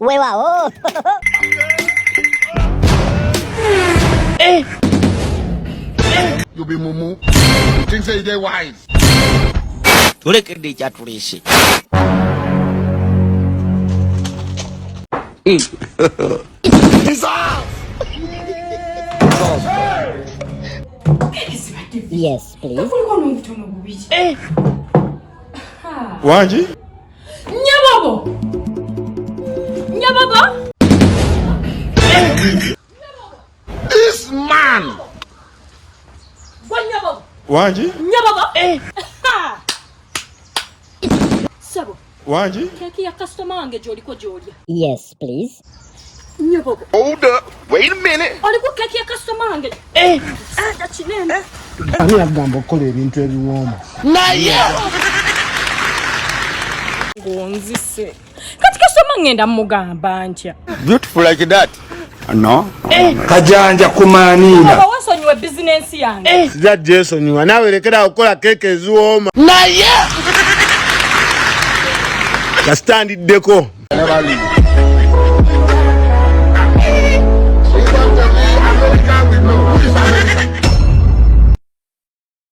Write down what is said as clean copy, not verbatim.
Wewa, oh. You be mumu. You think say they wise? Tuleke ndi chatulisi. Yes, please. Wanji? Nyababo! Nyababo! This man! Wanji? Nyababo! Sabo. Wanji? Keki ya customer wange joliko jolya. Yes, please. Nyababo. Hold up. Wait a minute. Alikuwa keki ya customer wange. Kinene. Ani agamba okola ebintu ebiwooma. Naye! Gonzise. Kati customer ngenda mugamba ntya. Beautiful like that. No. Kajanja kumaanina. Baba wasonyiwe business yange. Sija Jason nywa nawe lekera okola keke eziwooma. Naye! Kastandiddeko. Never leave.